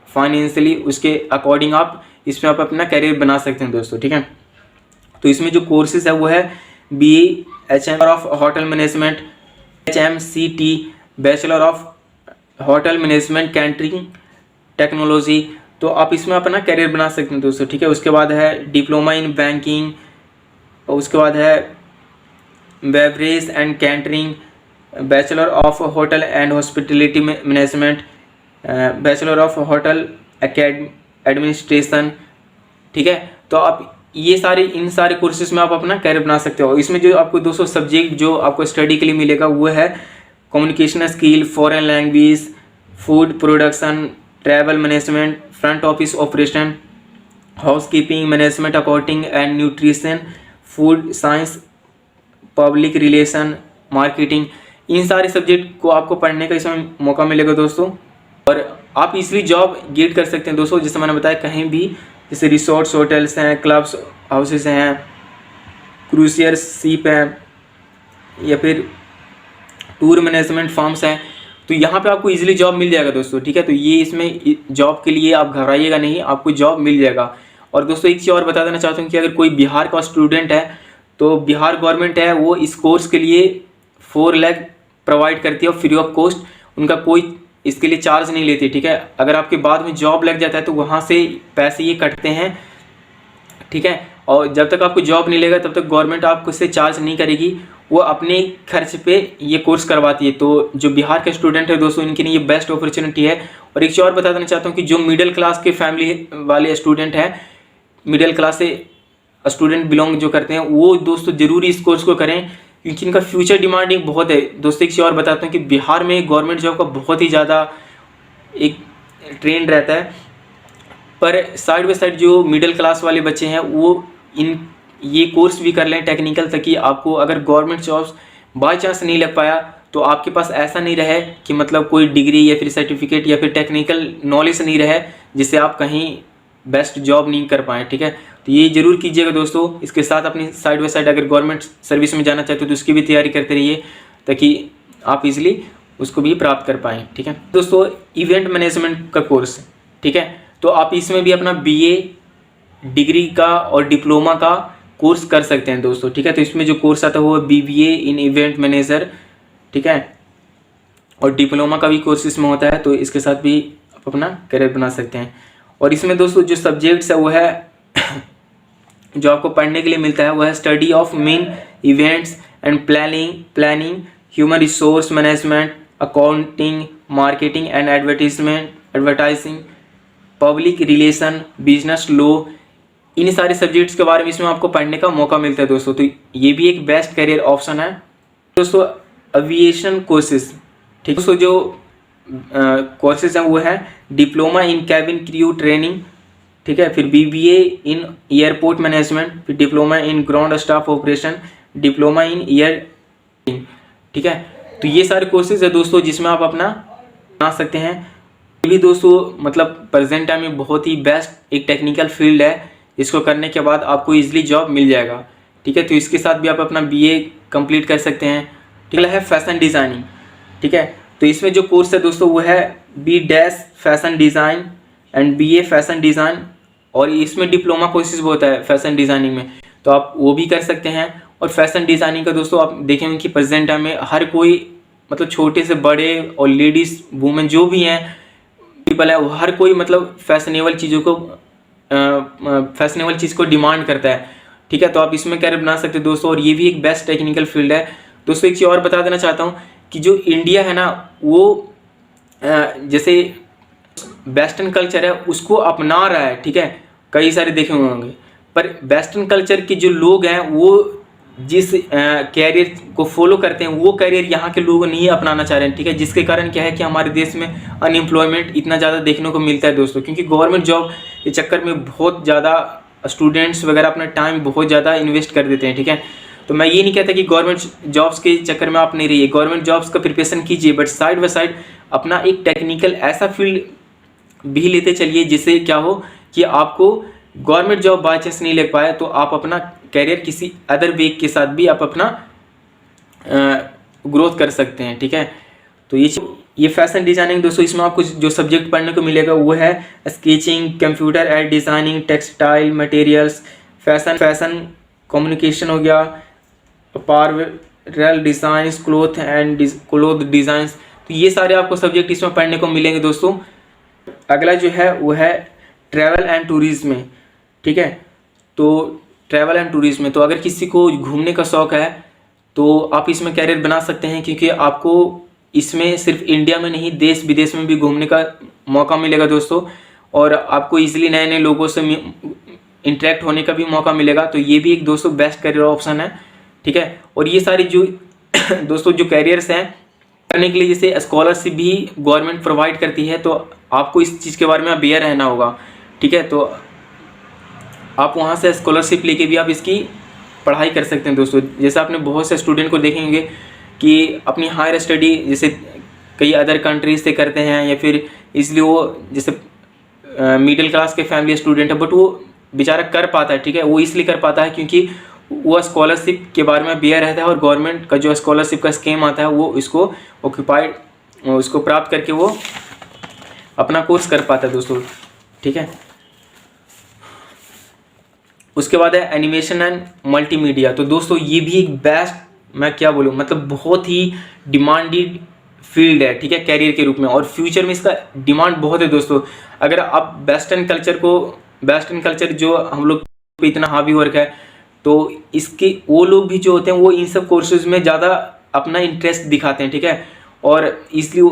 फाइनेंशियली उसके अकॉर्डिंग आप इसमें आप अपना कैरियर बना सकते हैं दोस्तों, ठीक है। तो इसमें जो कोर्सेज है वो है BA HM of hotel management, HMCT bachelor of hotel management catering technology. तो आप इसमें अपना कैरियर बना सकते हैं दोस्तों, ठीक है। उसके बाद है डिप्लोमा इन बैंकिंग, और उसके बाद है beverage and catering, bachelor of hotel and hospitality management, bachelor of hotel administration, ठीक है। तो आप इन सारे कोर्सेज में आप अपना कैरियर बना सकते हो। इसमें जो आपको 200 सब्जेक्ट जो आपको स्टडी के लिए मिलेगा वो है communication skill, foreign language, food production, travel management, front office operation, housekeeping management, accounting and nutrition, food science, public relation, marketing. इन सारे सब्जेक्ट को आपको पढ़ने का इसमें मौका मिलेगा दोस्तों, और आप इजीली जॉब गेट कर सकते हैं दोस्तों। जैसे मैंने बताया कहीं भी, जैसे रिसोर्ट्स होटल्स हैं, क्लब्स हाउसेस हैं, क्रूजियर शिप हैं, या फिर टूर मैनेजमेंट फर्म्स हैं, तो यहाँ पे आपको इजीली जॉब मिल जाएगा दोस्तों, ठीक है। तो ये इसमें जॉब के लिए आप घबराइएगा नहीं, आपको जॉब मिल जाएगा। और दोस्तों एक चीज़ और बता देना चाहता हूँ कि अगर कोई बिहार का स्टूडेंट है तो बिहार गवर्नमेंट है वो इस कोर्स के लिए 4 लाख प्रोवाइड करती है, और फ्री ऑफ कॉस्ट, उनका कोई इसके लिए चार्ज नहीं लेती, ठीक है। अगर आपके बाद में जॉब लग जाता है तो वहाँ से पैसे ये कटते हैं, ठीक है। और जब तक आपको जॉब नहीं लेगा तब तक गवर्नमेंट आपको इससे चार्ज नहीं करेगी, वो अपने खर्च पे ये कोर्स करवाती है। तो जो बिहार के स्टूडेंट है दोस्तों इनके लिए ये बेस्ट अपॉर्चुनिटी है। और एक चीज़ और बता देना चाहता हूँ कि जो मिडिल क्लास के फैमिली वाले स्टूडेंट हैं, मिडिल क्लास से स्टूडेंट बिलोंग जो करते हैं, वो दोस्तों ज़रूरी इस कोर्स को करें, क्योंकि इनका फ्यूचर डिमांडिंग बहुत है दोस्तों। एक चीज़ और बताता हूँ कि बिहार में गवर्नमेंट जॉब का बहुत ही ज़्यादा एक ट्रेंड रहता है, पर साइड बाई साइड जो मिडिल क्लास वाले बच्चे हैं वो ये कोर्स भी कर लें टेक्निकल, ताकि आपको अगर गवर्नमेंट जॉब्स बाय चांस नहीं लग पाया तो आपके पास ऐसा नहीं रहे कि मतलब कोई डिग्री या फिर सर्टिफिकेट या फिर टेक्निकल नॉलेज नहीं रहे जिससे आप कहीं बेस्ट जॉब नहीं कर पाएँ, ठीक है। तो ये जरूर कीजिएगा दोस्तों। इसके साथ अपनी साइड बाय साइड अगर गवर्नमेंट सर्विस में जाना चाहते हो तो उसकी भी तैयारी करते रहिए, ताकि आप इजीली उसको भी प्राप्त कर पाएँ, ठीक है दोस्तों। इवेंट मैनेजमेंट का कोर्स, ठीक है, तो आप इसमें भी अपना BA डिग्री का और डिप्लोमा का कोर्स कर सकते हैं दोस्तों, ठीक है। तो इसमें जो कोर्स आता है वो BBA इन इवेंट मैनेजर, ठीक है, और डिप्लोमा का भी कोर्स इसमें होता है। तो इसके साथ भी आप अपना करियर बना सकते हैं। और इसमें दोस्तों जो सब्जेक्ट्स है वो है जो आपको पढ़ने के लिए मिलता है वो है study of main events and planning, human resource management, accounting, marketing and advertising, public relation, business law. इन सारे सब्जेक्ट्स के बारे में इसमें आपको पढ़ने का मौका मिलता है दोस्तों। तो ये भी एक बेस्ट करियर ऑप्शन है दोस्तों। एविएशन कोर्सेज, ठीक दोस्तों, जो कोर्सेज हैं वो है diploma in cabin crew training, ठीक है, फिर BBA इन एयरपोर्ट मैनेजमेंट, फिर diploma in ground staff operation, diploma in air, ठीक है। तो ये सारे कोर्सेज है दोस्तों जिसमें आप अपना बना सकते हैं। ये भी दोस्तों मतलब प्रेजेंट टाइम में बहुत ही बेस्ट एक टेक्निकल फील्ड है, इसको करने के बाद आपको इजीली जॉब मिल जाएगा, ठीक है। तो इसके साथ भी आप अपना बीए कंप्लीट कर सकते हैं। ठीक है फैशन डिज़ाइनिंग, ठीक है। तो इसमें जो कोर्स है दोस्तों वो है B- fashion design and BA fashion design, और इसमें डिप्लोमा कोर्सेज भी होता है फैशन डिज़ाइनिंग में, तो आप वो भी कर सकते हैं। और फैशन डिज़ाइनिंग का दोस्तों आप देखेंगे कि प्रेजेंट टाइम में हर कोई मतलब छोटे से बड़े और लेडीज़ वुमेन जो भी हैं पीपल है, हर कोई मतलब फैशनेबल चीज़ को डिमांड करता है, ठीक है। तो आप इसमें कैरियर बना सकते हैं दोस्तों, और ये भी एक बेस्ट टेक्निकल फील्ड है दोस्तों। एक चीज़ और बता देना चाहता हूँ कि जो इंडिया है ना वो जैसे वेस्टर्न कल्चर है उसको अपना रहा है, ठीक है। कई सारे देखे हुए होंगे, पर वेस्टर्न कल्चर के जो लोग हैं वो जिस कैरियर को फॉलो करते हैं वो कैरियर यहाँ के लोग नहीं अपनाना चाह रहे हैं, ठीक है। जिसके कारण क्या है कि हमारे देश में अनएम्प्लॉयमेंट इतना ज़्यादा देखने को मिलता है दोस्तों, क्योंकि गवर्नमेंट जॉब के चक्कर में बहुत ज़्यादा स्टूडेंट्स वगैरह अपना टाइम बहुत ज़्यादा इन्वेस्ट कर देते हैं, ठीक है। तो मैं ये नहीं कहता कि गवर्नमेंट जॉब्स के चक्कर में आप नहीं रहिए, गवर्नमेंट जॉब्स का प्रिपरेशन कीजिए, बट साइड बाय साइड अपना एक टेक्निकल ऐसा फील्ड भी लेते चलिए जिससे क्या हो कि आपको गवर्नमेंट जॉब बाय चांस नहीं लग पाए तो आप अपना कैरियर किसी अदर वे के साथ भी आप अपना ग्रोथ कर सकते हैं, ठीक है। तो ये फैशन डिज़ाइनिंग दोस्तों, इसमें आपको जो सब्जेक्ट पढ़ने को मिलेगा वो है sketching, computer aided designing, textile materials, fashion communication हो गया, अपारल डिज़ाइंस, क्लोथ डिज़ाइंस। तो ये सारे आपको सब्जेक्ट इसमें पढ़ने को मिलेंगे दोस्तों। अगला जो है वो है ट्रैवल एंड टूरिज्म में, ठीक है। तो ट्रैवल एंड टूरिज्म में तो अगर किसी को घूमने का शौक़ है तो आप इसमें कैरियर बना सकते हैं, क्योंकि आपको इसमें सिर्फ इंडिया में नहीं देश विदेश में भी घूमने का मौका मिलेगा दोस्तों, और आपको इजीली नए नए लोगों से इंटरेक्ट होने का भी मौका मिलेगा। तो ये भी एक दोस्तों बेस्ट करियर ऑप्शन है, ठीक है। और ये सारी जो दोस्तों जो कैरियर्स हैं करने के लिए जैसे स्कॉलरशिप भी गवर्नमेंट प्रोवाइड करती है, तो आपको इस चीज़ के बारे में अवेयर रहना होगा, ठीक है। तो आप वहाँ से स्कॉलरशिप लेके भी आप इसकी पढ़ाई कर सकते हैं दोस्तों। जैसे आपने बहुत से स्टूडेंट को देखेंगे कि अपनी हायर स्टडी जैसे कई अदर कंट्रीज से करते हैं, या फिर इसलिए वो जैसे मिडिल क्लास के फैमिली स्टूडेंट है बट वो बेचारा कर पाता है, ठीक है। वो इसलिए कर पाता है क्योंकि वो स्कॉलरशिप के बारे में अवेयर रहता है, और गवर्नमेंट का जो स्कॉलरशिप का स्कीम आता है वो इसको उसको प्राप्त करके वो अपना कोर्स कर पाता है दोस्तों, ठीक है। उसके बाद है एनिमेशन एंड मल्टीमीडिया। तो दोस्तों ये भी एक बेस्ट, मैं क्या बोलूँ, मतलब बहुत ही डिमांडेड फील्ड है, ठीक है, कैरियर के रूप में, और फ्यूचर में इसका डिमांड बहुत है दोस्तों। अगर आप वेस्टर्न कल्चर जो हम लोग पे इतना हावी वर्क है, तो इसके वो लोग भी जो होते हैं वो इन सब कोर्सेज में ज़्यादा अपना इंटरेस्ट दिखाते हैं, ठीक है। और इसलिए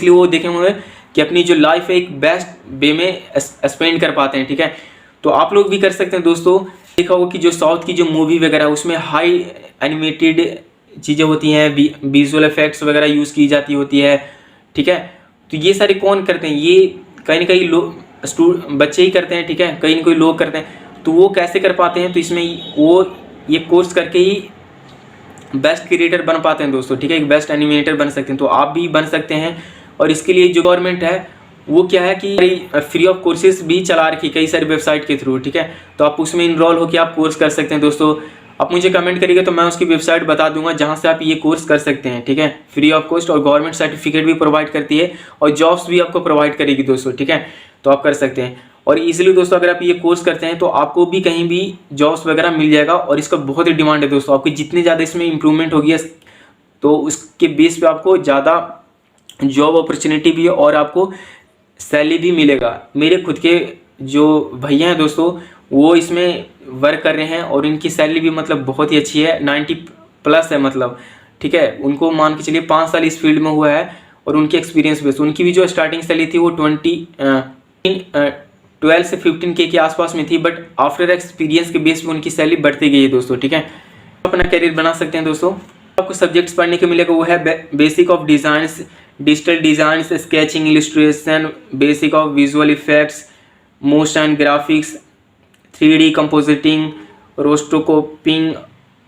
वो देखे हुए कि अपनी जो लाइफ है एक बेस्ट वे में स्पेंड कर पाते हैं, ठीक है। तो आप लोग भी कर सकते हैं दोस्तों। देखा होगा कि जो साउथ की जो मूवी वगैरह उसमें हाई एनिमेटेड चीज़ें होती हैं, विजुअल इफेक्ट्स वगैरह यूज़ की जाती होती है, ठीक है। तो ये सारे कौन करते हैं, ये कहीं ना कहीं लोग बच्चे ही करते हैं, ठीक है, कहीं ना कोई लोग करते हैं। तो वो कैसे कर पाते हैं, तो इसमें वो ये कोर्स करके ही बेस्ट क्रिएटर बन पाते हैं दोस्तों, ठीक है, एक बेस्ट एनिमेटर बन सकते हैं। तो आप भी बन सकते हैं, और इसके लिए जो गवर्नमेंट है वो क्या है कि फ्री ऑफ कोर्सेज भी चला रखी कई सारी वेबसाइट के थ्रू, ठीक है। तो आप उसमें इनरोल होकर आप कोर्स कर सकते हैं दोस्तों। आप मुझे कमेंट करिएगा तो मैं उसकी वेबसाइट बता दूंगा जहां से आप ये कोर्स कर सकते हैं, ठीक है, फ्री ऑफ कॉस्ट, और गवर्नमेंट सर्टिफिकेट भी प्रोवाइड करती है और जॉब्स भी आपको प्रोवाइड करेगी दोस्तों, ठीक है। तो आप कर सकते हैं, और इजीली दोस्तों अगर आप ये कोर्स करते हैं तो आपको भी कहीं भी जॉब्स वगैरह मिल जाएगा, और इसका बहुत ही डिमांड है दोस्तों। आपकी जितनी ज़्यादा इसमें इंप्रूवमेंट होगी तो उसके बेस पे आपको ज़्यादा जॉब अपॉर्चुनिटी भी है और आपको सैलरी भी मिलेगा। मेरे खुद के जो भैया हैं दोस्तों वो इसमें वर्क कर रहे हैं, और इनकी सैलरी भी मतलब बहुत ही अच्छी है, 90+ है मतलब, ठीक है। उनको मान के चलिए 5 साल इस फील्ड में हुआ है, और उनके एक्सपीरियंस बेस उनकी भी जो स्टार्टिंग सैलरी थी वो 12 से 15K के आसपास में थी, बट आफ्टर एक्सपीरियंस के बेस पे उनकी सैलरी बढ़ती गई है दोस्तों, ठीक है। अपना करियर बना सकते हैं दोस्तों। आपको सब्जेक्ट्स पढ़ने को मिलेगा वो है basic of designs, digital designs, sketching, illustration, basic of visual effects, motion graphics, 3D compositing, rotoscoping,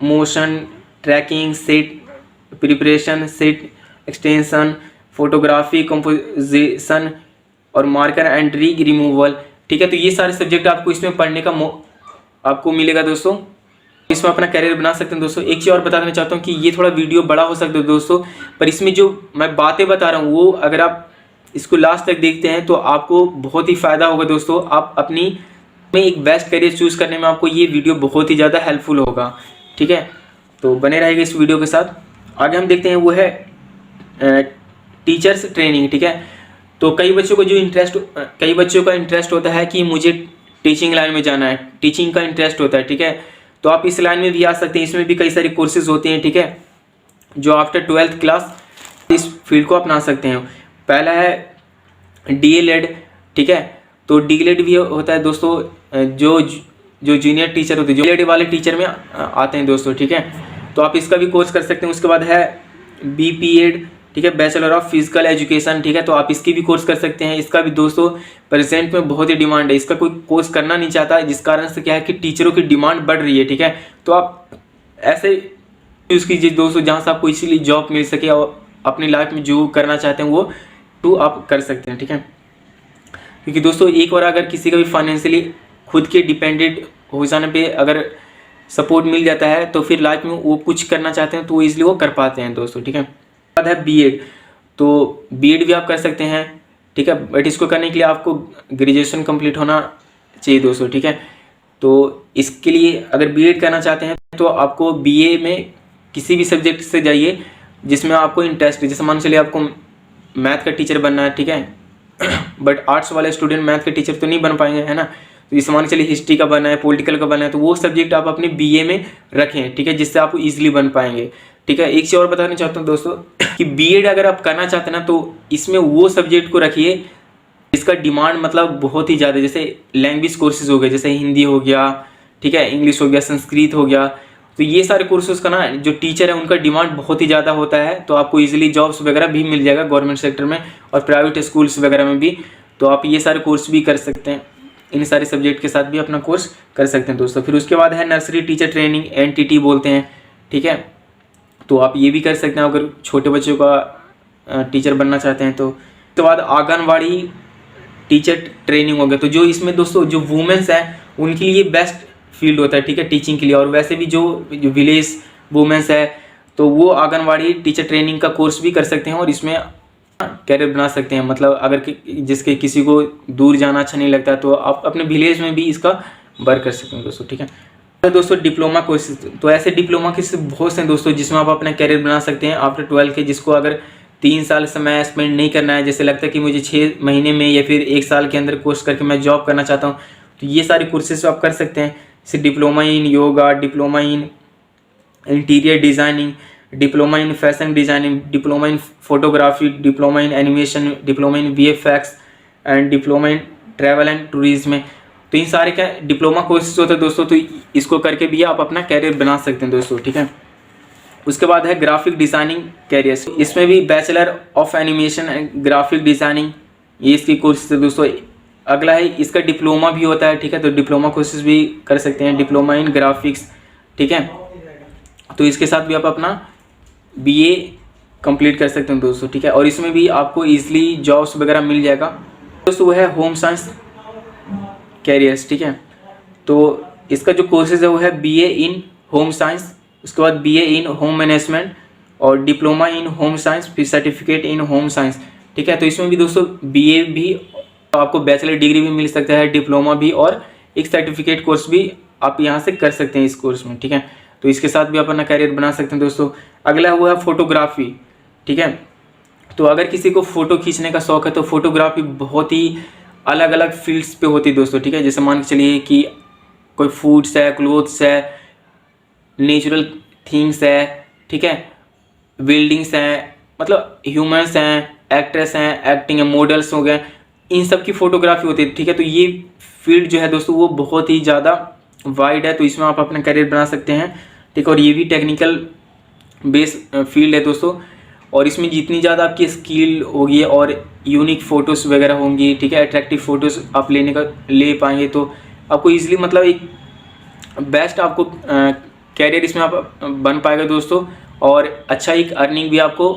motion tracking, set preparation, set extension, photography, composition और मार्कर एंड रीग रिमूवल। ठीक है, तो ये सारे सब्जेक्ट आपको इसमें पढ़ने का आपको मिलेगा दोस्तों। इसमें अपना कैरियर बना सकते हैं दोस्तों। एक चीज़ और बताना चाहता हूँ कि ये थोड़ा वीडियो बड़ा हो सकता है दोस्तों, पर इसमें जो मैं बातें बता रहा हूँ वो अगर आप इसको लास्ट तक देखते हैं तो आपको बहुत ही फ़ायदा होगा दोस्तों। आप अपनी में एक बेस्ट करियर चूज़ करने में आपको ये वीडियो बहुत ही ज़्यादा हेल्पफुल होगा। ठीक है, तो बने रहेगा इस वीडियो के साथ। आगे हम देखते हैं वो है टीचर्स ट्रेनिंग। ठीक है, तो कई बच्चों का इंटरेस्ट होता है कि मुझे टीचिंग लाइन में जाना है, टीचिंग का इंटरेस्ट होता है। ठीक है, तो आप इस लाइन में भी आ सकते हैं। इसमें भी कई सारी कोर्सेज होते हैं। ठीक है, जो आफ्टर 12th क्लास इस फील्ड को अपना सकते हैं। पहला है DLED। ठीक है, तो DLED भी होता है दोस्तों, जो जूनियर टीचर होते हैं, जो DLED वाले टीचर में आते हैं दोस्तों। ठीक है, तो आप इसका भी कोर्स कर सकते हैं। उसके बाद है BPEd। ठीक है, बैचलर ऑफ फिजिकल एजुकेशन। ठीक है, तो आप इसकी भी कोर्स कर सकते हैं। इसका भी दोस्तों प्रेजेंट में बहुत ही डिमांड है। इसका कोई कोर्स करना नहीं चाहता, जिस कारण से क्या है कि टीचरों की डिमांड बढ़ रही है। ठीक है, तो आप ऐसे यूज़ कीजिए दोस्तों जहाँ से आपको इसीलिए जॉब मिल सके और अपनी लाइफ में जो करना चाहते हैं वो तो आप कर सकते हैं। ठीक है, क्योंकि दोस्तों एक बार अगर किसी का भी फाइनेंशियली खुद के डिपेंडेंट हो जाने पे अगर सपोर्ट मिल जाता है तो फिर लाइफ में वो कुछ करना चाहते हैं तो वो इसलिए वो कर पाते हैं दोस्तों। ठीक है, बाद है BEd। तो BEd भी आप कर सकते हैं। ठीक है, बट इसको करने के लिए आपको ग्रेजुएशन कंप्लीट होना चाहिए दोस्तों। ठीक है, तो इसके लिए अगर BEd करना चाहते हैं तो आपको BA में किसी भी सब्जेक्ट से जाइए जिसमें आपको इंटरेस्ट है। जैसे मान चलिए आपको मैथ का टीचर बनना है। ठीक है, बट आर्ट्स वाले स्टूडेंट मैथ के टीचर तो नहीं बन पाएंगे, है ना। तो जैसे मान चलिए हिस्ट्री का बनना है, पॉलिटिकल का बनना है, तो वो सब्जेक्ट आप अपने BA में रखें। ठीक है, जिससे आप ईजिली बन पाएंगे। ठीक है, एक चीज़ और बताना चाहता हूँ दोस्तों कि BEd अगर आप करना चाहते हैं ना तो इसमें वो सब्जेक्ट को रखिए जिसका डिमांड मतलब बहुत ही ज़्यादा, जैसे लैंग्वेज कोर्सेज हो गए, जैसे हिंदी हो गया, ठीक है, इंग्लिश हो गया, संस्कृत हो गया। तो ये सारे कोर्सेज का ना जो टीचर है उनका डिमांड बहुत ही ज़्यादा होता है, तो आपको इजीली जॉब्स वगैरह भी मिल जाएगा गवर्नमेंट सेक्टर में और प्राइवेट स्कूल्स वगैरह में भी। तो आप ये सारे कोर्स भी कर सकते हैं, इन सारे सब्जेक्ट के साथ भी अपना कोर्स कर सकते हैं दोस्तों। फिर उसके बाद है नर्सरी टीचर ट्रेनिंग, NTT बोलते हैं। ठीक है, तो आप ये भी कर सकते हैं अगर छोटे बच्चों का टीचर बनना चाहते हैं तो। उसके बाद आंगनवाड़ी टीचर ट्रेनिंग हो गया। तो जो इसमें दोस्तों जो वुमेन्स हैं उनके लिए बेस्ट फील्ड होता है। ठीक है, टीचिंग के लिए। और वैसे भी जो विलेज वुमेन्स है तो वो आंगनवाड़ी टीचर ट्रेनिंग का कोर्स भी कर सकते हैं और इसमें कैरियर बना सकते हैं। मतलब अगर जिसके किसी को दूर जाना अच्छा नहीं लगता तो आप अपने विलेज में भी इसका वर्क कर सकते हैं दोस्तों। ठीक है, तो दोस्तों डिप्लोमा कोर्सेज, तो ऐसे डिप्लोमा के बहुत से दोस्तों जिसमें आप अपना कैरियर बना सकते हैं आफ्टर 12 के। जिसको अगर 3 साल समय स्पेंड नहीं करना है, जैसे लगता है कि मुझे 6 महीने में या फिर 1 साल के अंदर कोर्स करके मैं जॉब करना चाहता हूँ, तो ये सारे कोर्सेज आप कर सकते हैं। जैसे diploma in yoga, diploma in interior designing, diploma in fashion designing, diploma in photography, diploma in animation, diploma in VFX and diploma in travel and tourism. तो इन सारे क्या डिप्लोमा कोर्सेज होते हैं दोस्तों, तो इसको करके भी आप अपना कैरियर बना सकते हैं दोस्तों। ठीक है, उसके बाद है ग्राफिक डिज़ाइनिंग कैरियर्स। इसमें भी bachelor of animation and graphic designing ये इसकी कोर्सेज है दोस्तों। अगला है इसका डिप्लोमा भी होता है। ठीक है, तो डिप्लोमा कोर्सेज भी कर सकते हैं, डिप्लोमा इन ग्राफिक्स। ठीक है, तो इसके साथ भी आप अपना BA कंप्लीट कर सकते हैं दोस्तों। ठीक है, और इसमें भी आपको ईजिली जॉब्स वगैरह मिल जाएगा दोस्तों। वो है होम साइंस कैरियर्स। ठीक है, तो इसका जो कोर्सेज है वो है BA इन होम साइंस, उसके बाद BA इन होम मैनेजमेंट और डिप्लोमा इन होम साइंस, फिर सर्टिफिकेट इन होम साइंस। ठीक है, तो इसमें भी दोस्तों BA भी आपको बैचलर डिग्री भी मिल सकता है, डिप्लोमा भी, और एक सर्टिफिकेट कोर्स भी आप यहाँ से कर सकते हैं इस कोर्स में। ठीक है, तो इसके साथ भी आप अपना कैरियर बना सकते हैं दोस्तों। अगला हुआ है फोटोग्राफी। ठीक है, तो अगर किसी को फ़ोटो खींचने का शौक़ है तो फोटोग्राफी बहुत ही अलग अलग फील्ड्स पे होती है दोस्तों। ठीक है, जैसे मान के चलिए कि कोई फूड्स है, क्लोथ्स है, नेचुरल थिंग्स है, ठीक है, बिल्डिंग्स हैं, मतलब ह्यूमंस हैं, एक्ट्रेस हैं, एक्टिंग है, मॉडल्स हो गए, इन सब की फ़ोटोग्राफी होती है। ठीक है, तो ये फील्ड जो है दोस्तों वो बहुत ही ज़्यादा वाइड है, तो इसमें आप अपना करियर बना सकते हैं। ठीक है, और ये भी टेक्निकल बेस फील्ड है दोस्तों, और इसमें जितनी ज़्यादा आपकी स्किल होगी और यूनिक फ़ोटोज़ वगैरह होंगी, ठीक है, अट्रैक्टिव फ़ोटोज़ आप ले पाएंगे तो आपको ईजिली मतलब एक बेस्ट आपको कैरियर इसमें आप बन पाएगा दोस्तों, और अच्छा एक अर्निंग भी आपको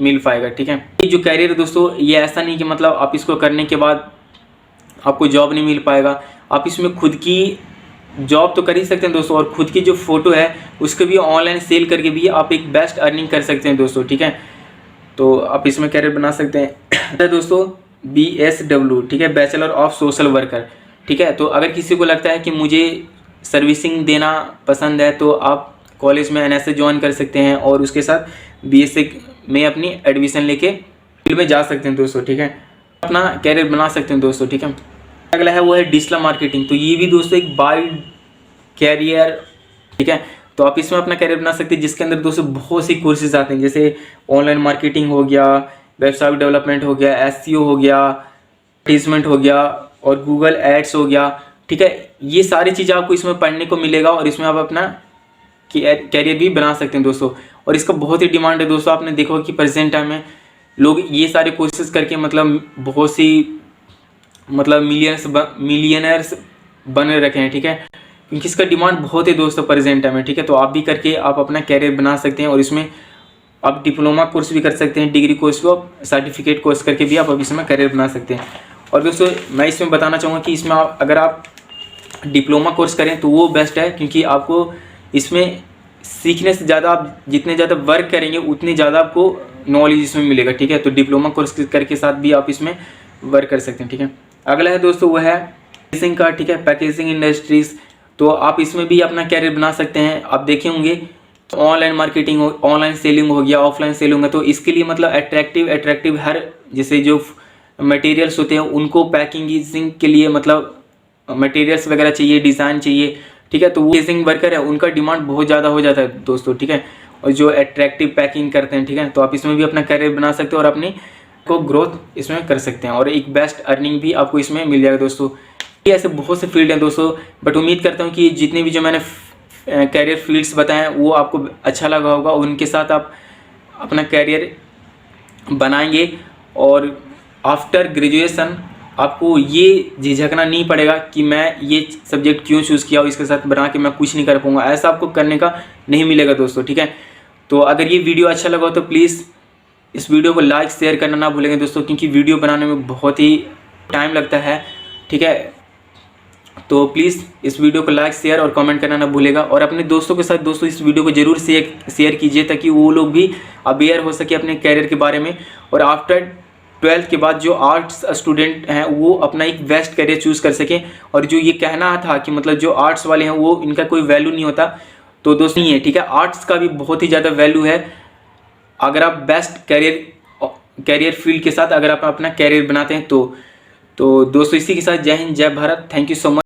मिल पाएगा, ठीक है। ये जो कैरियर है दोस्तों, ये ऐसा नहीं कि मतलब आप इसको करने के बाद आपको जॉब नहीं मिल पाएगा। आप इसमें खुद की जॉब तो कर ही सकते हैं दोस्तों, और खुद की जो फोटो है उसको भी ऑनलाइन सेल करके भी आप एक बेस्ट अर्निंग कर सकते हैं दोस्तों, ठीक है। तो आप इसमें कैरियर बना सकते हैं। दोस्तों BSW, ठीक है, बैचलर ऑफ सोशल वर्कर, ठीक है। तो अगर किसी को लगता है कि मुझे सर्विसिंग देना पसंद है तो आप कॉलेज में NSS ज्वाइन कर सकते हैं और उसके साथ BSc में अपनी एडमिशन लेके फील्ड में जा सकते हैं दोस्तों, ठीक है। अपना कैरियर बना सकते हैं दोस्तों, ठीक है। अगला है वो है डिजिटल मार्केटिंग। तो ये भी दोस्तों एक वाइड कैरियर, ठीक है। तो आप इसमें अपना कैरियर बना सकते हैं, जिसके अंदर दोस्तों बहुत सी कोर्सेज आते हैं, जैसे ऑनलाइन मार्केटिंग हो गया, वेबसाइट डेवलपमेंट हो गया, SEO हो गया, एडवर्टीजमेंट हो गया, और गूगल एड्स हो गया, ठीक है। ये सारी चीज़ें आपको इसमें पढ़ने को मिलेगा और इसमें आप अपना कैरियर भी बना सकते हैं दोस्तों। और इसका बहुत ही डिमांड है दोस्तों। आपने देखा कि प्रेजेंट टाइम में लोग ये सारे कोर्सेज करके मतलब बहुत सी मतलब मिलियनर्स बन रखे हैं, ठीक है, क्योंकि इसका डिमांड बहुत है दोस्तों प्रेजेंट टाइम में, ठीक है। तो आप भी करके आप अपना कैरियर बना सकते हैं, और इसमें आप डिप्लोमा कोर्स भी कर सकते हैं, डिग्री कोर्स भी, आप सर्टिफिकेट कोर्स करके भी आप इसमें कैरियर बना सकते हैं। और दोस्तों मैं इसमें बताना चाहूँगा कि इसमें अगर आप डिप्लोमा कोर्स करें तो वो बेस्ट है, क्योंकि आपको इसमें सीखने से ज़्यादा आप जितने ज़्यादा वर्क करेंगे उतनी ज़्यादा आपको नॉलेज इसमें मिलेगा, ठीक है। तो डिप्लोमा कोर्स करके साथ भी आप इसमें वर्क कर सकते हैं, ठीक है। अगला है दोस्तों वो है पैकेजिंग का, ठीक है, पैकेजिंग इंडस्ट्रीज़। तो आप इसमें भी अपना कैरियर बना सकते हैं। आप देखे होंगे ऑनलाइन मार्केटिंग हो, ऑनलाइन सेलिंग हो गया, ऑफलाइन सेलिंग है, तो इसके लिए मतलब अट्रैक्टिव हर जैसे जो मटेरियल्स होते हैं उनको पैकेजिंग के लिए मतलब मटेरियल्स वगैरह चाहिए, डिज़ाइन चाहिए, ठीक है। तो वो पैकेजिंग वर्कर है उनका डिमांड बहुत ज़्यादा हो जाता है दोस्तों, ठीक है। और जो अट्रैक्टिव पैकिंग करते हैं, ठीक है, तो आप इसमें भी अपना कैरियर बना सकते हो और अपनी को ग्रोथ इसमें कर सकते हैं, और एक बेस्ट अर्निंग भी आपको इसमें मिल जाएगा दोस्तों। ये ऐसे बहुत से फील्ड हैं दोस्तों, बट उम्मीद करता हूँ कि जितने भी जो मैंने कैरियर फील्ड्स बताए हैं वो आपको अच्छा लगा होगा, और उनके साथ आप अपना कैरियर बनाएंगे। और आफ्टर ग्रेजुएशन आपको ये झिझकना नहीं पड़ेगा कि मैं ये सब्जेक्ट क्यों चूज़ किया और इसके साथ बना के मैं कुछ नहीं कर पाऊँगा, ऐसा आपको करने का नहीं मिलेगा दोस्तों, ठीक है। तो अगर ये वीडियो अच्छा लगा हो तो प्लीज़ इस वीडियो को लाइक शेयर करना ना भूलेंगे दोस्तों, क्योंकि वीडियो बनाने में बहुत ही टाइम लगता है, ठीक है। तो प्लीज़ इस वीडियो को लाइक शेयर और कमेंट करना ना भूलेगा, और अपने दोस्तों के साथ दोस्तों इस वीडियो को जरूर शेयर कीजिए, ताकि वो लोग भी अवेयर हो सके अपने कैरियर के बारे में। और आफ्टर 12th के बाद जो आर्ट्स स्टूडेंट हैं वो अपना एक बेस्ट कैरियर चूज़ कर सकें। और जो ये कहना था कि मतलब जो आर्ट्स वाले हैं वो इनका कोई वैल्यू नहीं होता, तो दोस्तों नहीं है, ठीक है। आर्ट्स का भी बहुत ही ज़्यादा वैल्यू है अगर आप बेस्ट कैरियर फील्ड के साथ अगर आप अपना कैरियर बनाते हैं तो दोस्तों इसी के साथ जय हिंद, जय Bharat, thank you so much.